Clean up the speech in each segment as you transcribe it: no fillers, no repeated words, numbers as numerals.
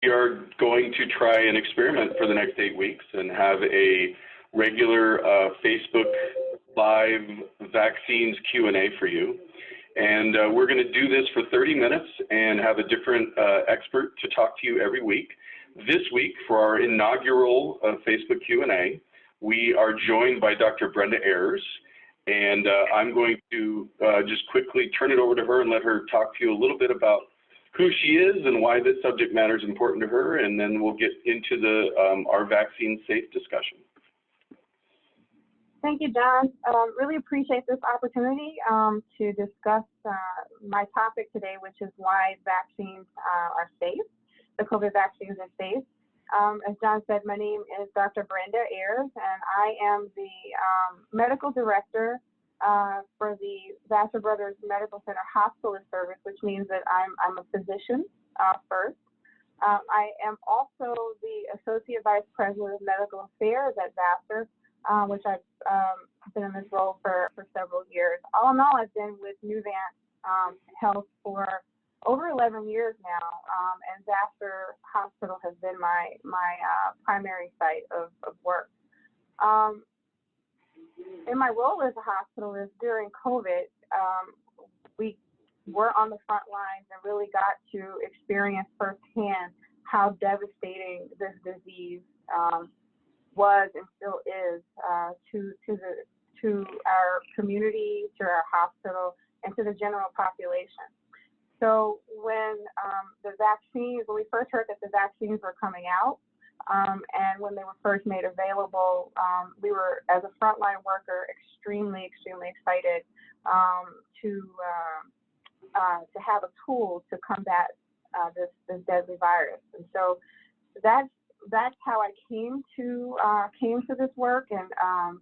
We are going to try an experiment for the next 8 weeks and have a regular Facebook Live vaccines Q&A for you. And we're going to do this for 30 minutes and have a different expert to talk to you every week. This week, for our inaugural Facebook Q&A, we are joined by Dr. Brenda Ayers. And I'm going to just quickly turn it over to her and let her talk to you a little bit about who she is and why this subject matter is important to her, and then we'll get into the our vaccine safe discussion. Thank you, John. Really appreciate this opportunity to discuss my topic today, which is why vaccines are safe. The COVID vaccines are safe. As John said, my name is Dr. Brenda Ayers, and I am the medical director for the Vassar Brothers Medical Center Hospitalist Service, which means that I'm a physician first. I am also the Associate Vice President of Medical Affairs at Vassar, which I've been in this role for several years. All in all, I've been with Nuvant Health for over 11 years now, and Vassar Hospital has been my primary site of work. In my role as a hospitalist during COVID, we were on the front lines and really got to experience firsthand how devastating this disease was and still is to our community, to our hospital, and to the general population. So when when we first heard that the vaccines were coming out, and when they were first made available, we were, as a frontline worker, extremely excited to have a tool to combat this deadly virus. And so that's how I came to this work, and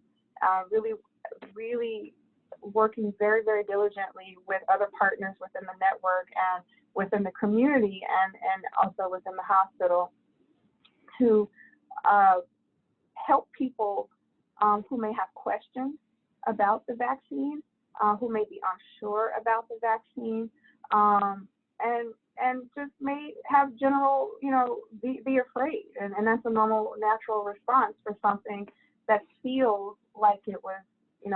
really working very diligently with other partners within the network and within the community and also within the hospital to help people who may have questions about the vaccine, who may be unsure about the vaccine, and just may have general, be afraid. And that's a normal, natural response for something that feels like it was,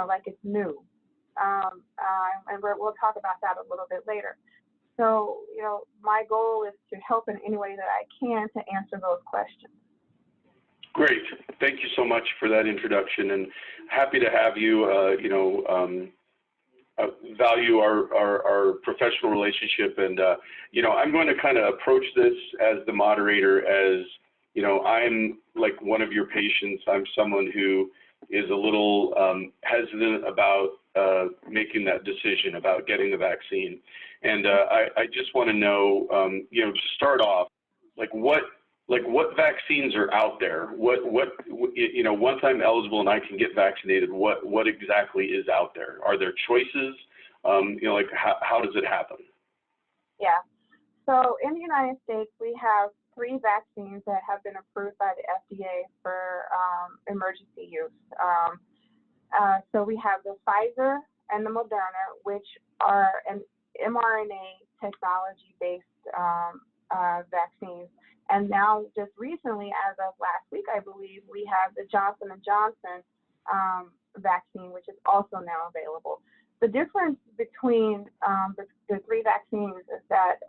like it's new. And we'll talk about that a little bit later. So, my goal is to help in any way that I can to answer those questions. Great. Thank you so much for that introduction, and happy to have you, value our professional relationship. And, I'm going to kind of approach this as the moderator as, I'm like one of your patients. I'm someone who is a little hesitant about making that decision about getting the vaccine. And I just want to know, to start off, what vaccines are out there? Once I'm eligible and I can get vaccinated, what exactly is out there? Are there choices? How does it happen? Yeah. So in the United States, we have 3 vaccines that have been approved by the FDA for emergency use. So we have the Pfizer and the Moderna, which are an mRNA technology-based vaccines. And now, just recently, as of last week, I believe, we have the Johnson & Johnson vaccine, which is also now available. The difference between the 3 vaccines is that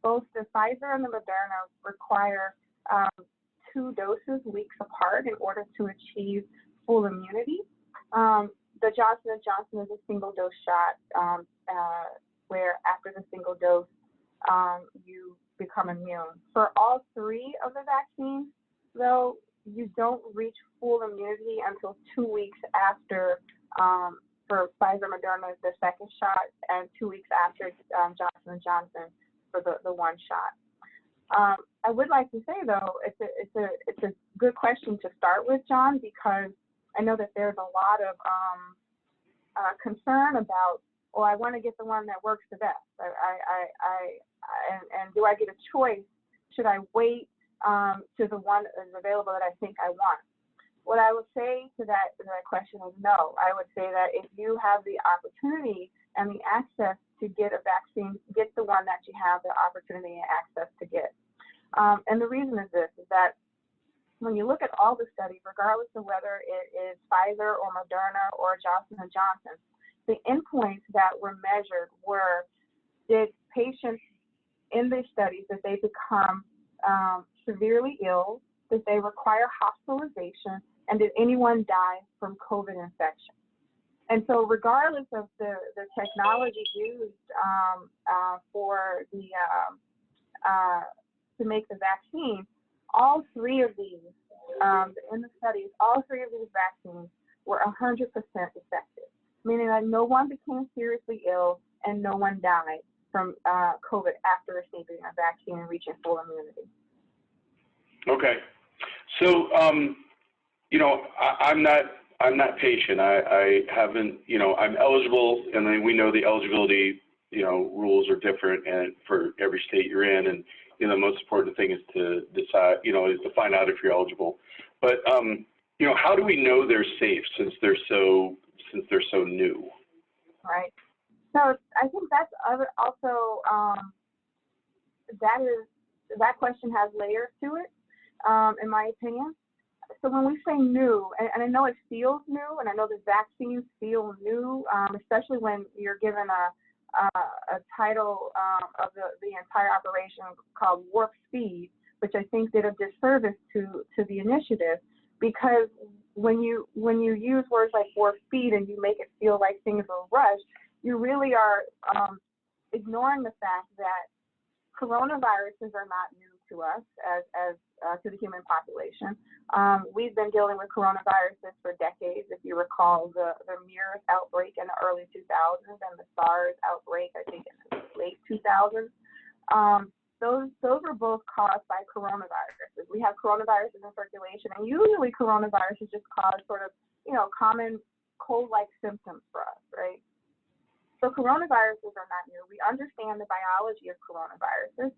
both the Pfizer and the Moderna require 2 doses weeks apart in order to achieve full immunity. The Johnson & Johnson is a single-dose shot where after the single dose, you become immune. For all 3 of the vaccines, though, you don't reach full immunity until 2 weeks after, for Pfizer, Moderna, the second shot, and 2 weeks after Johnson & Johnson for the one shot. I would like to say, though, it's a good question to start with, John, because I know that there's a lot of concern about, well, I want to get the one that works the best. And do I get a choice? Should I wait to the one that is available that I think I want? What I would say to that question is no. I would say that if you have the opportunity and the access to get a vaccine, get the one that you have the opportunity and access to get. And the reason is this, is that when you look at all the studies, regardless of whether it is Pfizer or Moderna or Johnson & Johnson, the endpoints that were measured were, did patients in these studies, that they become severely ill, did they require hospitalization, and did anyone die from COVID infection? And so regardless of the technology used for the to make the vaccine, all three of these, in the studies, all three of these vaccines were 100% effective, meaning that no one became seriously ill and no one died from COVID after receiving a vaccine and reaching full immunity. Okay. So, you know, I'm not patient. I haven't, you know, I'm eligible, and then we know the eligibility, you know, rules are different and for every state you're in, and you know, the most important thing is to decide, you know, is to find out if you're eligible. But you know, how do we know they're safe since they're so new? Right. So I think that's also that question has layers to it, in my opinion. So when we say new, and I know it feels new, and I know the vaccines feel new, especially when you're given a title of the entire operation called Warp Speed, which I think did a disservice to the initiative, because when you use words like Warp Speed and you make it feel like things are rushed, you really are ignoring the fact that coronaviruses are not new to us as to the human population. We've been dealing with coronaviruses for decades. If you recall the MERS outbreak in the early 2000s and the SARS outbreak, I think in the late 2000s. Those were both caused by coronaviruses. We have coronaviruses in circulation, and usually coronaviruses just cause sort of, you know, common cold-like symptoms for us, right? So coronaviruses are not new. We understand the biology of coronaviruses.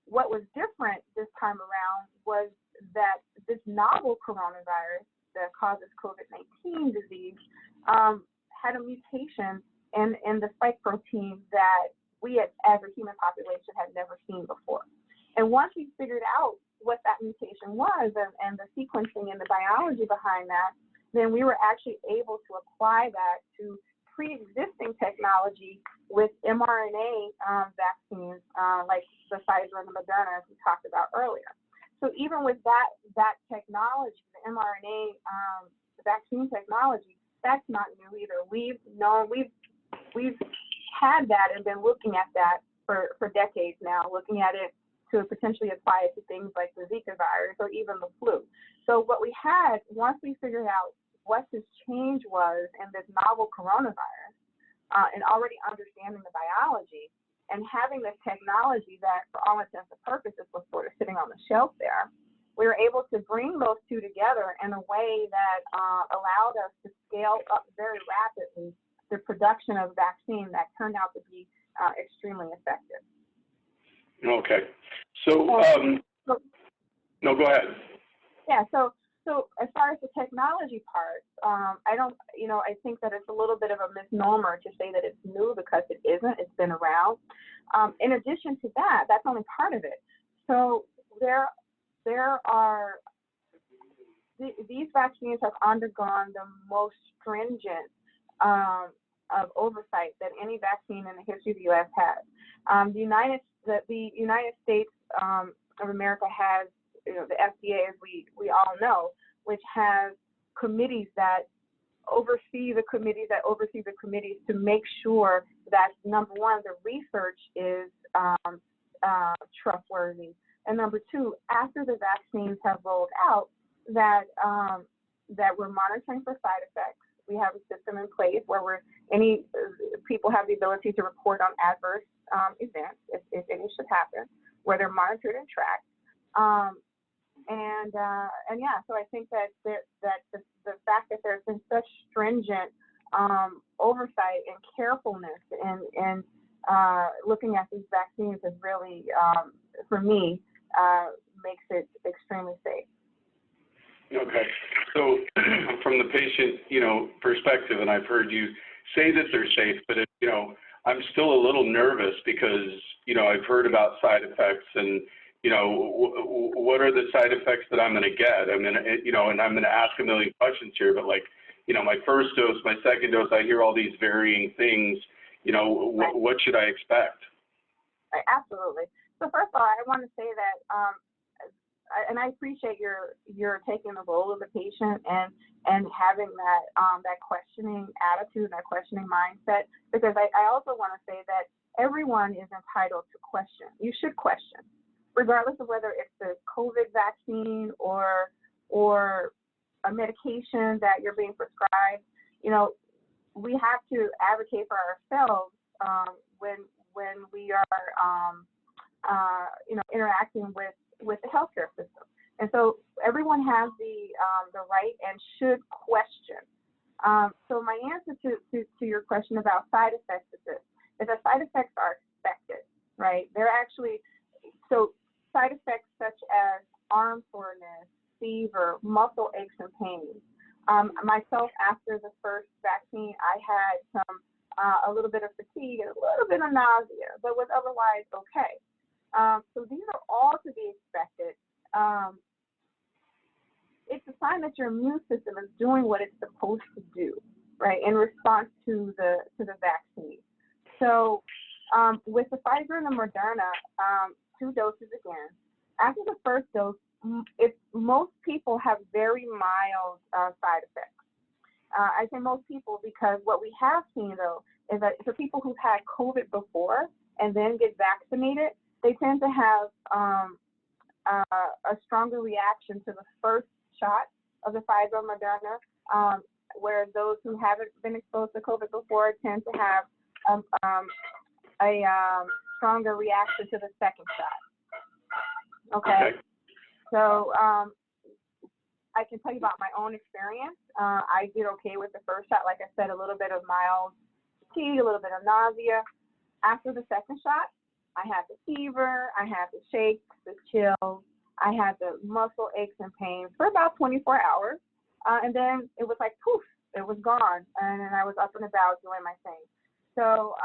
What was different this time around was that this novel coronavirus that causes COVID-19 disease had a mutation in the spike protein that we as a human population had never seen before. And once we figured out what that mutation was and the sequencing and the biology behind that, then we were actually able to apply that to pre-existing technology with mRNA vaccines like the Pfizer and the Moderna, as we talked about earlier. So even with that technology, the mRNA vaccine technology, that's not new either. We've had that and been looking at that for decades now, looking at it to potentially apply it to things like the Zika virus or even the flu. So what we had, once we figured out what this change was in this novel coronavirus, and already understanding the biology and having this technology that for all intents and purposes was sort of sitting on the shelf there, we were able to bring those two together in a way that allowed us to scale up very rapidly the production of vaccine that turned out to be extremely effective. Okay. So, no, go ahead. Yeah, so as far as the technology part, I think that it's a little bit of a misnomer to say that it's new, because it isn't. It's been around. In addition to that, that's only part of it. So these vaccines have undergone the most stringent of oversight that any vaccine in the history of the U.S. has. The United States of America has, the FDA, as we all know, which has committees that oversee the committees to make sure that, number one, the research is trustworthy, and number two, after the vaccines have rolled out, that we're monitoring for side effects. We have a system in place where any people have the ability to report on adverse events if any should happen, where they're monitored and tracked. So I think that the fact that there's been such stringent oversight and carefulness in looking at these vaccines is really, for me, makes it extremely safe. Okay. So from the patient, perspective, and I've heard you say that they're safe, but I'm still a little nervous because, I've heard about side effects and, what are the side effects that I'm going to get? I mean, and I'm going to ask a million questions here, but like, my first dose, my second dose, I hear all these varying things. Right. What should I expect? Right, absolutely. So first of all, I want to say that, and I appreciate your taking the role of the patient and having that questioning attitude, that questioning mindset, because I also want to say that everyone is entitled to question. You should question, regardless of whether it's the COVID vaccine or a medication that you're being prescribed. We have to advocate for ourselves when we are interacting with the healthcare system. And so everyone has the right and should question. So my answer to your question about side effects is this: is that side effects are expected, right? They're actually, so side effects such as arm soreness, fever, muscle aches and pains. Myself, after the first vaccine, I had a little bit of fatigue and a little bit of nausea, but was otherwise okay. So these are all to be expected. It's a sign that your immune system is doing what it's supposed to do, right, in response to the vaccine. So with the Pfizer and the Moderna, 2 doses again. After the first dose, most people have very mild side effects. I say most people because what we have seen, though, is that for people who've had COVID before and then get vaccinated, they tend to have a stronger reaction to the first shot of the Pfizer or Moderna, whereas those who haven't been exposed to COVID before tend to have a stronger reaction to the second shot. Okay. So I can tell you about my own experience. I did okay with the first shot. Like I said, a little bit of mild fatigue, a little bit of nausea. After the second shot, I had the fever, I had the shakes, the chills, I had the muscle aches and pains for about 24 hours. And then it was like, poof, it was gone. And then I was up and about doing my thing. So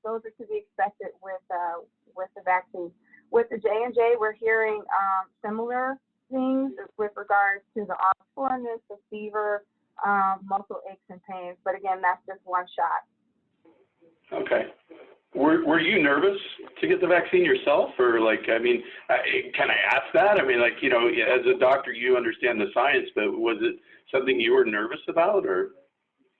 those are to be expected with the vaccine. With the J&J, we're hearing similar things with regards to the arm soreness, the fever, muscle aches and pains. But again, that's just one shot. Okay. Were you nervous to get the vaccine yourself, or can I ask that? I mean, as a doctor, you understand the science, but was it something you were nervous about, or?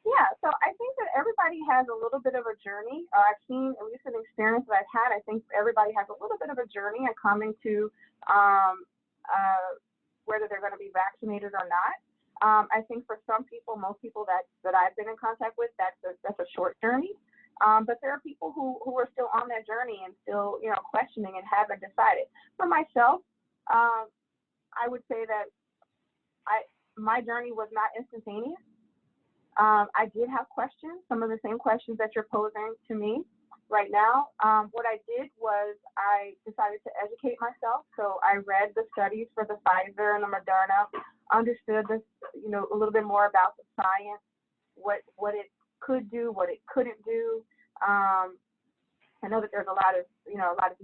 Yeah, so I think that everybody has a little bit of a journey. I've seen, at least an experience that I've had, I think everybody has a little bit of a journey in coming to whether they're going to be vaccinated or not. I think for some people, most people that I've been in contact with, that's a short journey. But there are people who are still on that journey and still, questioning and haven't decided. For myself, I would say that my journey was not instantaneous. I did have questions, some of the same questions that you're posing to me right now. What I did was I decided to educate myself. So I read the studies for the Pfizer and the Moderna, understood this, a little bit more about the science, what it could do, what it couldn't do. I know that there's a lot of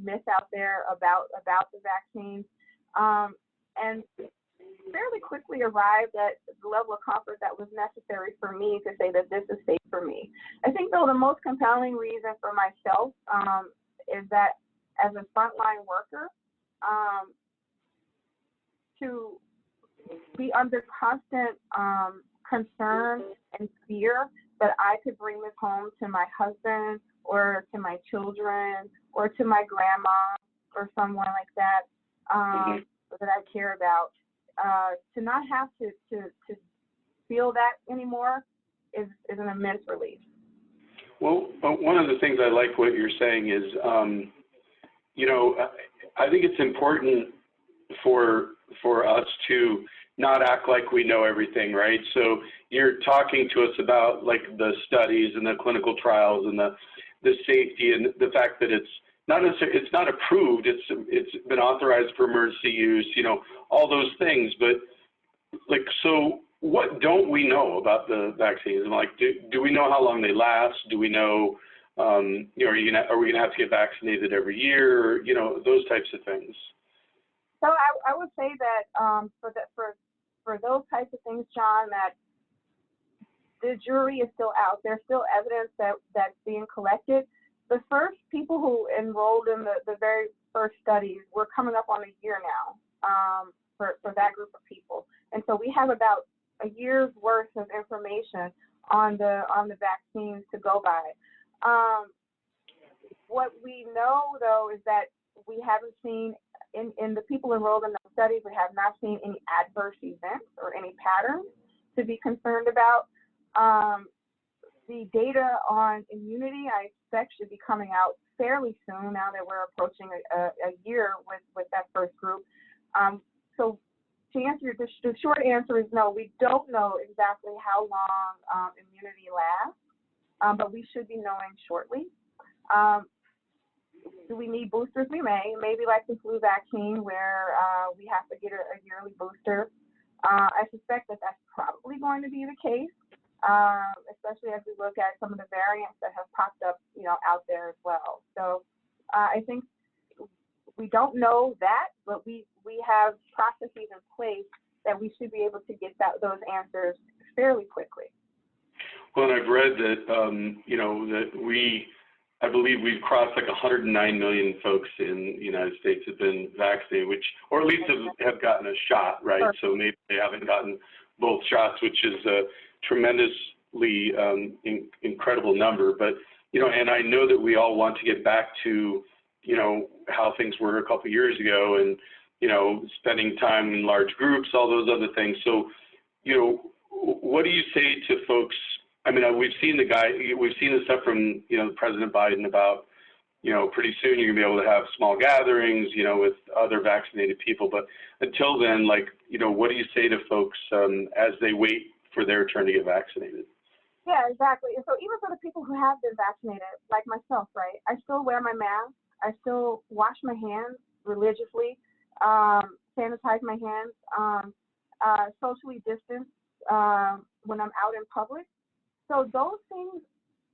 myths out there about the vaccines, and fairly quickly arrived at the level of comfort that was necessary for me to say that this is safe for me. I think, though, the most compelling reason for myself is that as a frontline worker, to be under constant concern and fear that I could bring this home to my husband or to my children or to my grandma or someone like that that I care about. To not have to feel that anymore is an immense relief. Well, one of the things I like what you're saying is, I think it's important for us to not act like we know everything, right? So you're talking to us about the studies and the clinical trials and the safety and the fact that it's not necessarily, it's not approved, it's been authorized for emergency use, all those things. But so what don't we know about the vaccines? Do we know how long they last? Do we know You know, are we gonna have to get vaccinated every year? You know, those types of things. So I would say that for those types of things, John, that the jury is still out. There's still evidence that's being collected. The first people who enrolled in the very first studies, we're coming up on a year now for that group of people. And so we have about a year's worth of information on the vaccines to go by. What we know, though, is that we haven't seen, in the people enrolled in the studies, we have not seen any adverse events or any patterns to be concerned about. The data on immunity, I expect, should be coming out fairly soon now that we're approaching a year with that first group. So to answer, the short answer is no, we don't know exactly how long immunity lasts, but we should be knowing shortly. Do we need boosters? We may. Maybe like the flu vaccine where we have to get a yearly booster. I suspect that that's probably going to be the case, especially as we look at some of the variants that have popped up, you know, out there as well. So I think we don't know that, but we have processes in place that we should be able to get those answers fairly quickly. Well, and I've read that, you know, that I believe we've crossed like 109 million folks in the United States have been vaccinated, or at least have gotten a shot, right? Sure. So maybe they haven't gotten both shots, which is a tremendously incredible number. But, you know, and I know that we all want to get back to, you know, how things were a couple of years ago and, you know, spending time in large groups, all those other things. So, you know, what do you say to folks? I mean, we've seen the stuff from, you know, President Biden about, you know, pretty soon you're gonna be able to have small gatherings, you know, with other vaccinated people. But until then, like, you know, what do you say to folks as they wait for their turn to get vaccinated? Yeah, exactly. And so even for the people who have been vaccinated, like myself, right, I still wear my mask. I still wash my hands religiously, sanitize my hands, socially distance when I'm out in public. So those things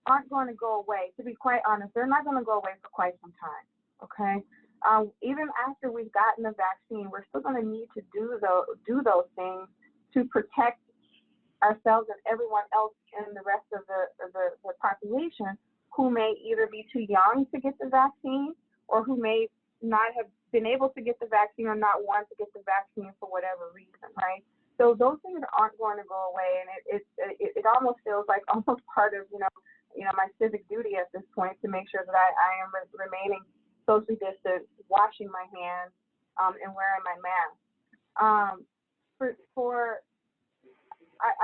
aren't going to go away. To be quite honest, they're not going to go away for quite some time, okay? Even after we've gotten the vaccine, we're still going to need to do those things to protect ourselves and everyone else in the rest of the population who may either be too young to get the vaccine or who may not have been able to get the vaccine or not want to get the vaccine for whatever reason, right? So those things aren't going to go away, and it almost feels like almost part of you know my civic duty at this point to make sure that I am remaining socially distant, washing my hands, and wearing my mask. I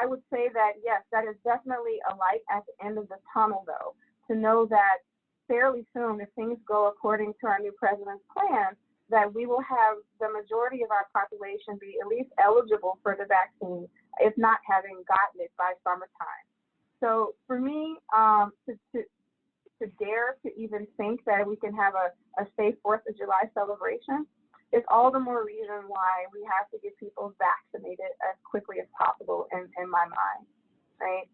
would say that yes, that is definitely a light at the end of the tunnel, though, to know that fairly soon, if things go according to our new president's plan, that we will have the majority of our population be at least eligible for the vaccine, if not having gotten it by summertime. So for me, to dare to even think that we can have a safe 4th of July celebration is all the more reason why we have to get people vaccinated as quickly as possible in my mind, right?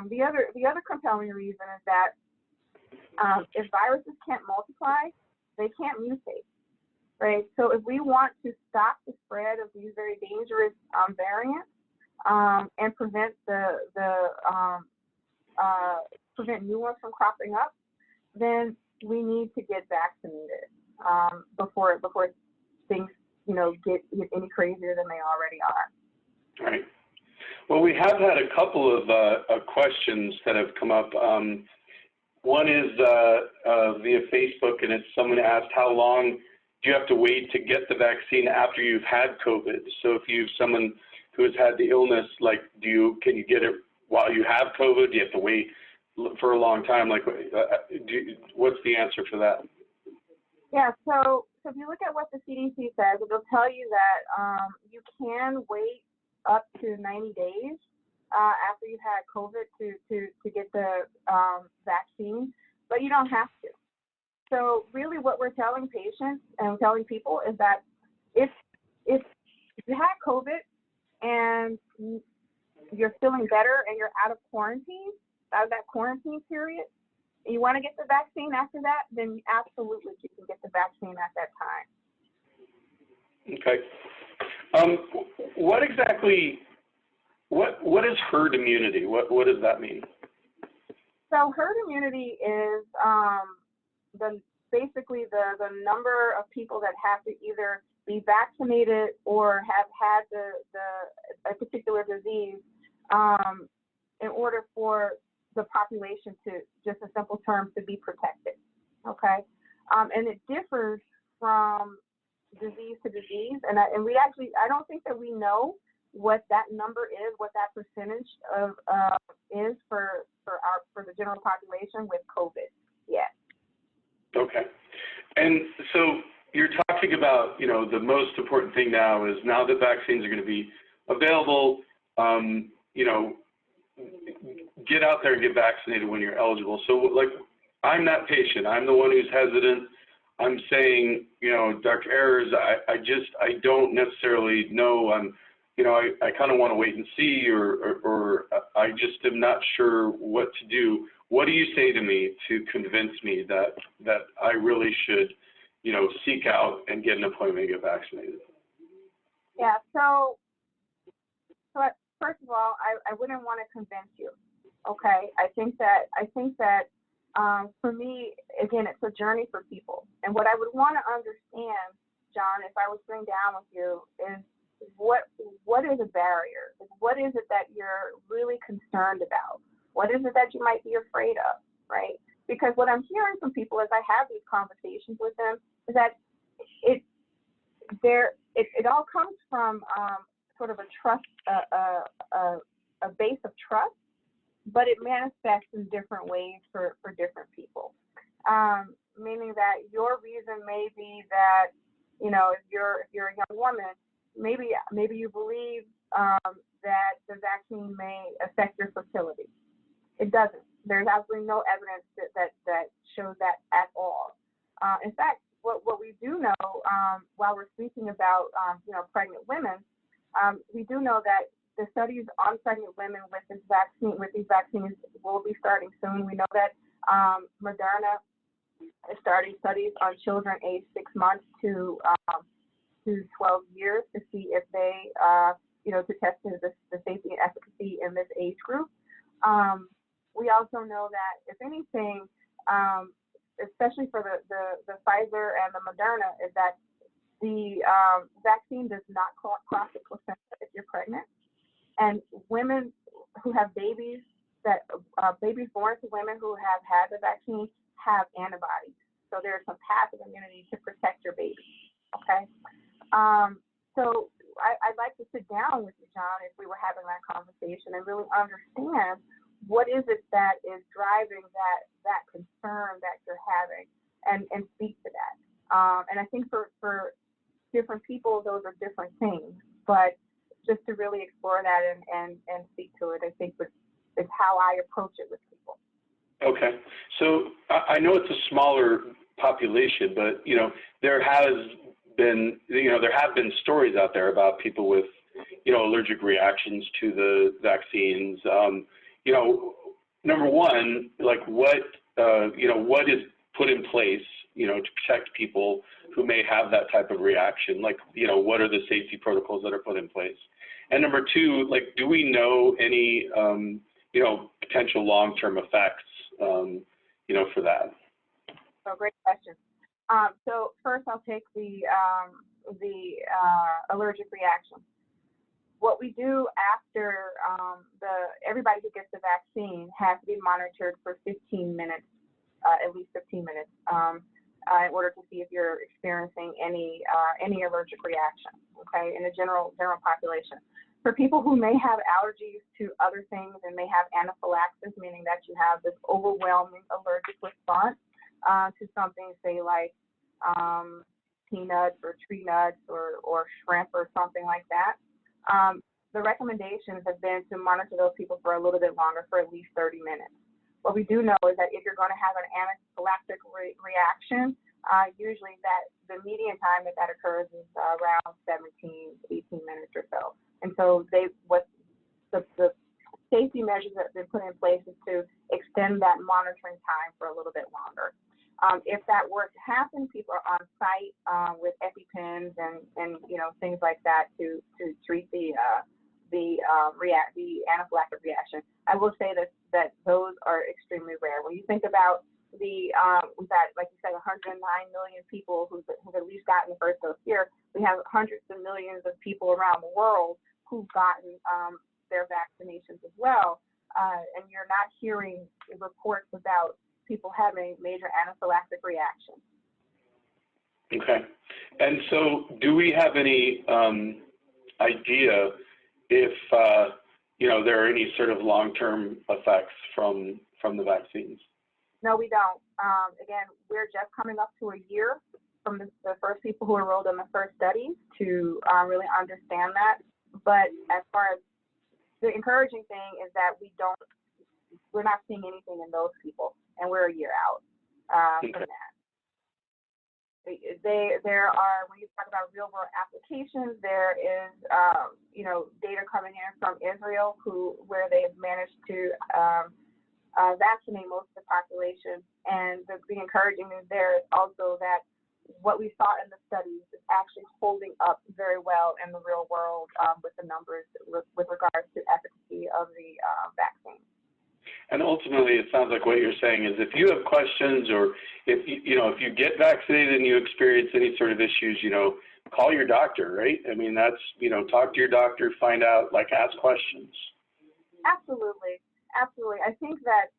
The other compelling reason is that if viruses can't multiply, they can't mutate. Right. So if we want to stop the spread of these very dangerous variants and prevent prevent new ones from cropping up, then we need to get vaccinated before things get any crazier than they already are. Right. Well, we have had a couple of questions that have come up. One is via Facebook, and it's someone asked how long do you have to wait to get the vaccine after you've had COVID? So if you've someone who has had the illness, like, can you get it while you have COVID? Do you have to wait for a long time? Like, what's the answer for that? Yeah, so if you look at what the CDC says, it'll tell you that you can wait up to 90 days after you've had COVID to get the vaccine, but you don't have to. So really what we're telling patients and telling people is that if you had COVID and you're feeling better and you're out of that quarantine period, you want to get the vaccine after that, then absolutely you can get the vaccine at that time. Okay. What exactly, what is herd immunity? What does that mean? So herd immunity is basically the number of people that have to either be vaccinated or have had a particular disease in order for the population to, just in simple terms, to be protected. Okay, and it differs from disease to disease, and I don't think that we know what that number is, what that percentage of is for the general population with COVID yet. Okay. And so you're talking about, the most important thing now is, now that vaccines are going to be available, get out there and get vaccinated when you're eligible. So, like, I'm that patient. I'm the one who's hesitant. I'm saying, Dr. Ayers, I don't necessarily know. I kind of want to wait and see, or I just am not sure what to do. What do you say to me to convince me that I really should, seek out and get an appointment and get vaccinated? Yeah. So first of all, I wouldn't want to convince you. Okay. I think that for me, again, it's a journey for people. And what I would want to understand, John, if I was sitting down with you, is what is a barrier? What is it that you're really concerned about? What is it that you might be afraid of, right? Because what I'm hearing from people as I have these conversations with them is that it all comes from sort of a trust, a base of trust, but it manifests in different ways for different people. Meaning that your reason may be that, if you're a young woman, maybe you believe that the vaccine may affect your fertility. It doesn't. There's absolutely no evidence that shows that at all. In fact, what we do know, while we're speaking about pregnant women, we do know that the studies on pregnant women with these vaccines will be starting soon. We know that Moderna is starting studies on children aged 6 months to 12 years to see if they, to test the safety and efficacy in this age group. We also know that, if anything, especially for the Pfizer and the Moderna, is that the vaccine does not cross the placenta if you're pregnant. And women who have babies, babies born to women who have had the vaccine have antibodies. So there's some passive immunity to protect your baby. Okay. So I'd like to sit down with you, John, if we were having that conversation, and really understand what is it that is driving that concern that you're having, and speak to that. And I think for different people, those are different things, but just to really explore that and speak to it, I think is how I approach it with people. Okay. So I know it's a smaller population, but, there have been stories out there about people with, allergic reactions to the vaccines. Number one, like what is put in place, to protect people who may have that type of reaction? Like, what are the safety protocols that are put in place? And number two, like, do we know any, potential long-term effects, for that? So great question. So first, I'll take the allergic reaction. What we do after everybody who gets the vaccine has to be monitored for 15 minutes, at least 15 minutes, in order to see if you're experiencing any allergic reaction. Okay, in the general population. For people who may have allergies to other things and may have anaphylaxis, meaning that you have this overwhelming allergic response to something, say like peanuts or tree nuts or shrimp or something like that. The recommendations have been to monitor those people for a little bit longer, for at least 30 minutes. What we do know is that if you're going to have an anaphylactic reaction, usually that the median time that occurs is around 17, 18 minutes or so. And so the safety measures that have been put in place is to extend that monitoring time for a little bit longer. If that were to happen, people are on site with EpiPens and things like that to treat the anaphylactic reaction. I will say that those are extremely rare. When you think about we've got, like you said, 109 million people who've at least gotten the first dose here. We have hundreds of millions of people around the world who've gotten their vaccinations as well. And you're not hearing reports about people having major anaphylactic reactions. Okay. And so do we have any idea if, there are any sort of long-term effects from the vaccines? No, we don't. Again, we're just coming up to a year from the first people who enrolled in the first studies to really understand that. But as far as the encouraging thing is that we're not seeing anything in those people, and we're a year out from that. There are, when you talk about real world applications, there is, data coming in from Israel where they've managed to vaccinate most of the population. And the encouraging news there is also that what we saw in the studies is actually holding up very well in the real world with the numbers with regards to efficacy of the vaccine. And ultimately, it sounds like what you're saying is if you have questions or if you get vaccinated and you experience any sort of issues, call your doctor, right? I mean, that's, talk to your doctor, find out, ask questions. Absolutely. Absolutely. I think that,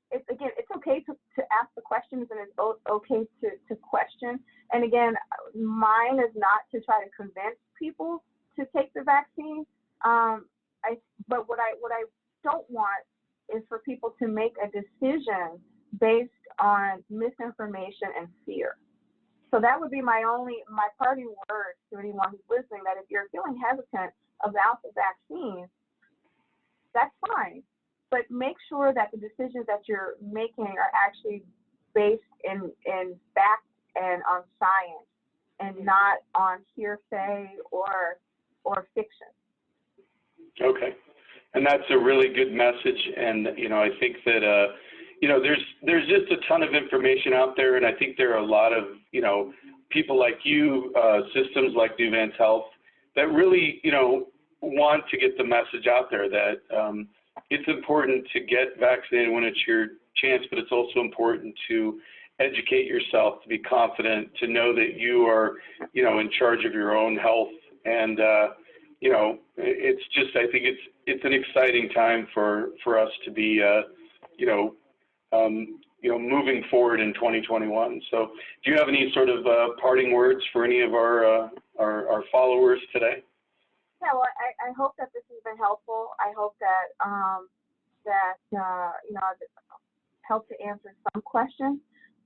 it's okay to ask the questions and it's okay to question. And again, mine is not to try to convince people to take the vaccine. But what I don't want is for people to make a decision based on misinformation and fear. So that would be my parting words to anyone who's listening, that if you're feeling hesitant about the vaccine, that's fine. But make sure that the decisions that you're making are actually based in fact and on science and not on hearsay or fiction. Okay. And that's a really good message. And, I think that, there's just a ton of information out there. And I think there are a lot of, people like you, systems like Nuvance Health that really, want to get the message out there that it's important to get vaccinated when it's your chance, but it's also important to educate yourself, to be confident, to know that you are, in charge of your own health. And, it's just, I think it's an exciting time for us to be, moving forward in 2021. So do you have any sort of parting words for any of our followers today? Yeah, well, I hope that this has been helpful. I hope that helped to answer some questions.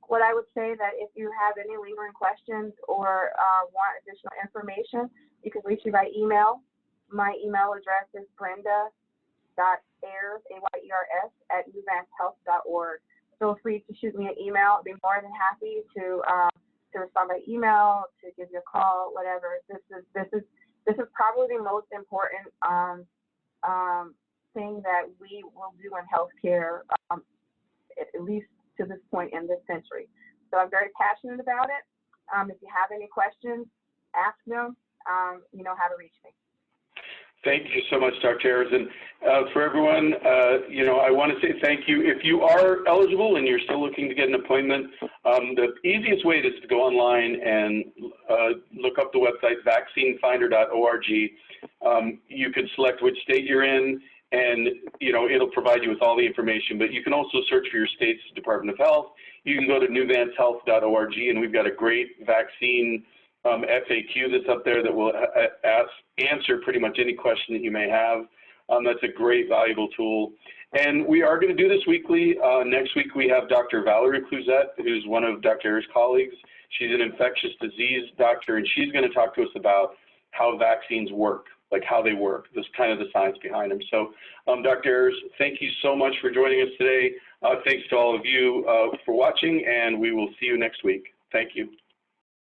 What I would say that if you have any lingering questions or want additional information, you can reach me by email. My email address is brenda.ayers, AYERS, @nuvancehealth.org. Feel free to shoot me an email. I'd be more than happy to respond by email, to give you a call, whatever. This is probably the most important thing that we will do in healthcare, at least to this point in this century. So I'm very passionate about it. If you have any questions, ask them. You know how to reach me. Thank you so much, Dr. Ayers. And for everyone, I want to say thank you. If you are eligible and you're still looking to get an appointment, the easiest way is to go online and look up the website, vaccinefinder.org. You can select which state you're in, and it'll provide you with all the information. But you can also search for your state's Department of Health. You can go to nuvancehealth.org, and we've got a great vaccine FAQ that's up there that will answer pretty much any question that you may have. That's a great, valuable tool. And we are going to do this weekly. Next week we have Dr. Valerie Cluzet, who's one of Dr. Ayers' colleagues. She's an infectious disease doctor, and she's going to talk to us about how vaccines work, like how they work, this kind of the science behind them. So Dr. Ayers, thank you so much for joining us today. Thanks to all of you for watching, and we will see you next week. Thank you.